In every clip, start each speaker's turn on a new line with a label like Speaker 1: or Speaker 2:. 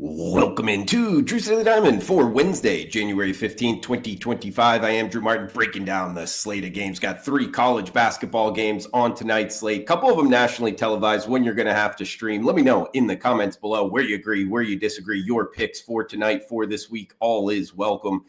Speaker 1: Welcome into Drew City Diamond for Wednesday, January 15th, 2025. I am Drew Martin breaking down the slate of games. Got 3 college basketball games on tonight's slate. A couple of them nationally televised, one you're going to have to stream. Let me know in the comments below where you agree, where you disagree, your picks for tonight, for this week. All is welcome.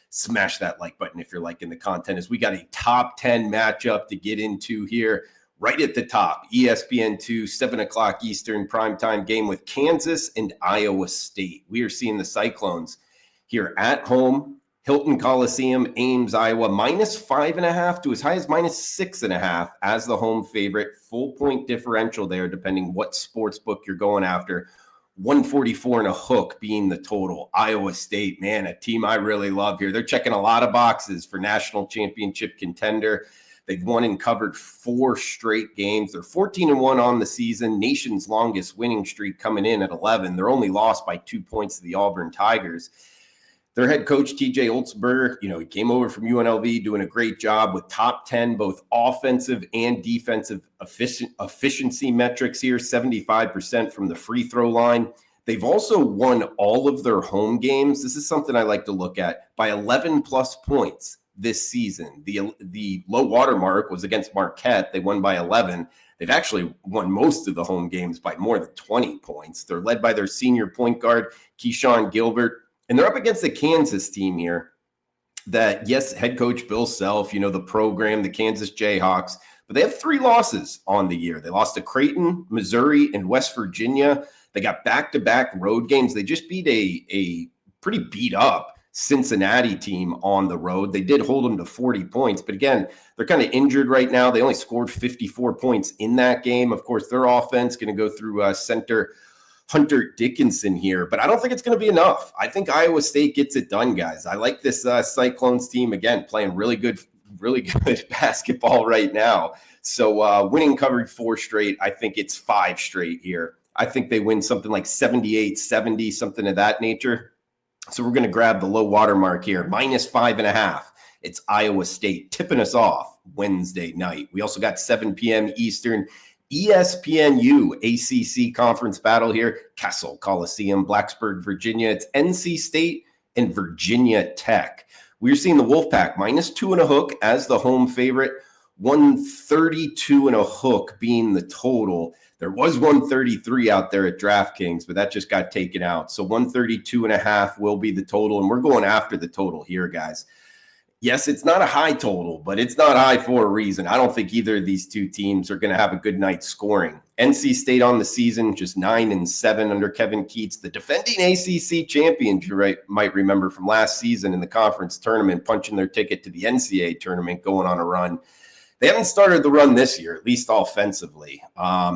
Speaker 1: Smash that like button if you're liking the content, as we got a top 10 matchup to get into here. Right at the top, ESPN2, 7 o'clock Eastern primetime game with Kansas and Iowa State. We are seeing the Cyclones here at home, Hilton Coliseum, Ames, Iowa, -5.5 to as high as -6.5 as the home favorite. Full point differential there, depending what sports book you're going after. 144 and a hook being the total. Iowa State, man, a team I really love here. They're checking a lot of boxes for national championship contender. They've won and covered 4 straight games. They're 14-1 on the season, nation's longest winning streak coming in at 11. They're only lost by 2 points to the Auburn Tigers. Their head coach, TJ Olsberger, he came over from UNLV, doing a great job with top 10, both offensive and defensive efficiency metrics here, 75% from the free throw line. They've also won all of their home games. This is something I like to look at, by 11 plus points this season. The low water mark was against Marquette. They won by 11. They've actually won most of the home games by more than 20 points. They're led by their senior point guard, Keyshawn Gilbert. And they're up against the Kansas team here that, yes, head coach Bill Self, the program, the Kansas Jayhawks, but they have 3 losses on the year. They lost to Creighton, Missouri, and West Virginia. They got back-to-back road games. They just beat a pretty beat up Cincinnati team on the road. They did hold them to 40 points, but again, they're kind of injured right now. They only scored 54 points in that game. Of course, their offense going to go through center Hunter Dickinson here, but I don't think it's going to be enough. I think Iowa State gets it done, guys. I like this Cyclones team, again, playing really good basketball right now. So winning covered 4 straight. I think it's 5 straight here. I think they win something like 78-70, something of that nature. So we're going to grab the low water mark here, -5.5. It's Iowa State tipping us off Wednesday night. We also got 7 p.m. Eastern, ESPNU ACC conference battle here, Castle Coliseum, Blacksburg, Virginia. It's NC State and Virginia Tech. We're seeing the Wolfpack -2 and a hook as the home favorite, 132 and a hook being the total. There was 133 out there at DraftKings, but that just got taken out. So 132.5 will be the total, and we're going after the total here, guys. Yes, it's not a high total, but it's not high for a reason. I don't think either of these two teams are going to have a good night scoring. NC State on the season, just 9-7 under Kevin Keatts, the defending ACC champions, you might remember from last season in the conference tournament, punching their ticket to the NCAA tournament, going on a run. They haven't started the run this year, at least offensively.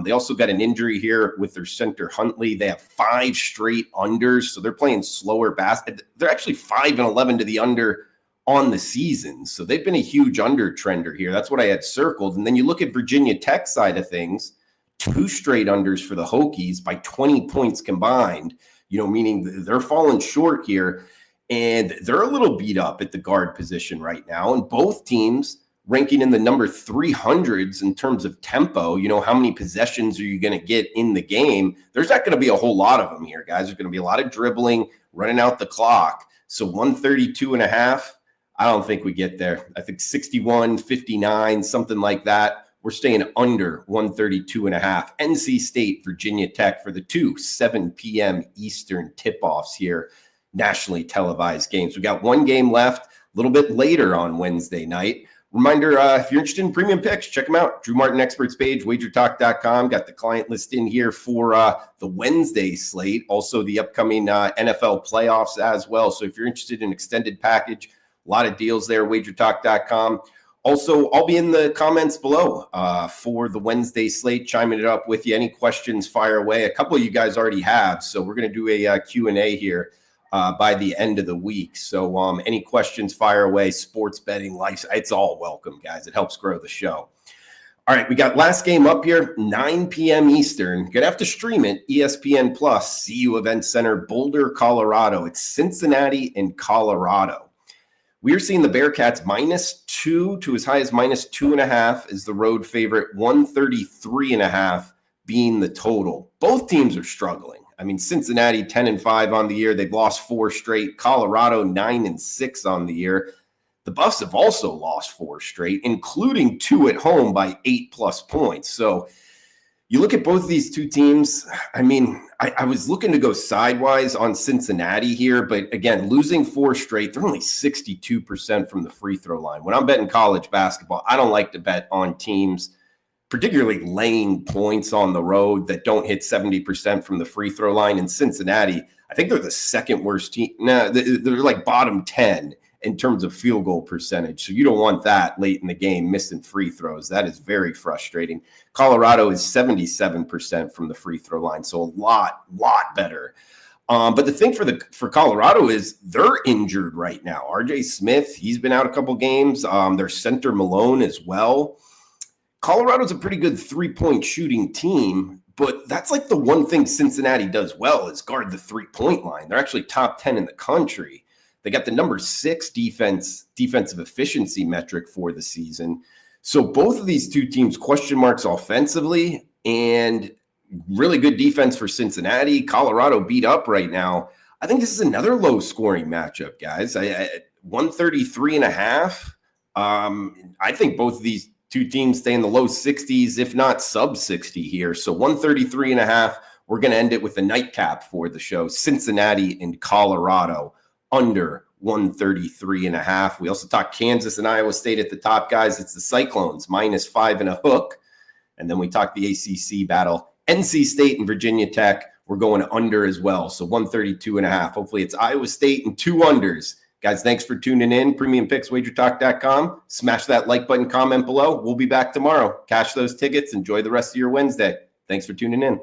Speaker 1: They also got an injury here with their center Huntley. They have 5 straight unders, so they're playing slower basket. They're actually 5-11 to the under on the season, so they've been a huge under trender here. That's what I had circled. And then you look at Virginia Tech side of things, 2 straight unders for the Hokies by 20 points combined, meaning they're falling short here. And they're a little beat up at the guard position right now. And both teams ranking in the number 300s in terms of tempo. How many possessions are you going to get in the game? There's not going to be a whole lot of them here, guys. There's going to be a lot of dribbling, running out the clock. So 132.5, I don't think we get there. I think 61, 59, something like that. We're staying under 132.5. NC State, Virginia Tech for the 2 7 p.m. Eastern tip-offs here, nationally televised games. We got 1 game left, a little bit later on Wednesday night. Reminder, if you're interested in premium picks, check them out. Drew Martin Experts page, WagerTalk.com. Got the client list in here for the Wednesday slate. Also, the upcoming NFL playoffs as well. So if you're interested in extended package, a lot of deals there, WagerTalk.com. Also, I'll be in the comments below for the Wednesday slate, chiming it up with you. Any questions, fire away. A couple of you guys already have, so we're going to do a Q&A here by the end of the week. So any questions, fire away. Sports betting, life, it's all welcome, guys. It helps grow the show. All right, we got last game up here, 9 p.m. Eastern. Going to have to stream it, ESPN Plus, CU Event Center, Boulder, Colorado. It's Cincinnati and Colorado. We are seeing the Bearcats -2 to as high as -2.5 is the road favorite, 133.5 being the total. Both teams are struggling. I mean, Cincinnati 10-5 on the year. They've lost 4 straight. Colorado 9-6 on the year. The Buffs have also lost 4 straight, including 2 at home by 8+ points. So you look at both of these two teams. I mean, I was looking to go sidewise on Cincinnati here, but again, losing 4 straight, they're only 62% from the free throw line. When I'm betting college basketball, I don't like to bet on teams, particularly laying points on the road, that don't hit 70% from the free throw line. In Cincinnati, I think they're the second worst team. No, they're like bottom 10 in terms of field goal percentage. So you don't want that late in the game, missing free throws. That is very frustrating. Colorado is 77% from the free throw line. So a lot better. But the thing for Colorado is they're injured right now. RJ Smith, he's been out a couple games. Their center Malone as well. Colorado's a pretty good 3-point shooting team, but that's like the one thing Cincinnati does well is guard the 3-point line. They're actually top 10 in the country. They got the number 6 defensive efficiency metric for the season. So both of these two teams question marks offensively and really good defense for Cincinnati. Colorado beat up right now. I think this is another low scoring matchup, guys. 133.5. I think both of these two teams stay in the low 60s, if not sub 60 here. So 133.5. We're going to end it with a nightcap for the show. Cincinnati and Colorado under 133.5. We also talked Kansas and Iowa State at the top, guys. It's the Cyclones -5 and a hook. And then we talked the ACC battle. NC State and Virginia Tech, we're going under as well. So 132.5. Hopefully it's Iowa State and 2 unders. Guys, thanks for tuning in. Premium Picks, WagerTalk.com. Smash that like button, comment below. We'll be back tomorrow. Cash those tickets. Enjoy the rest of your Wednesday. Thanks for tuning in.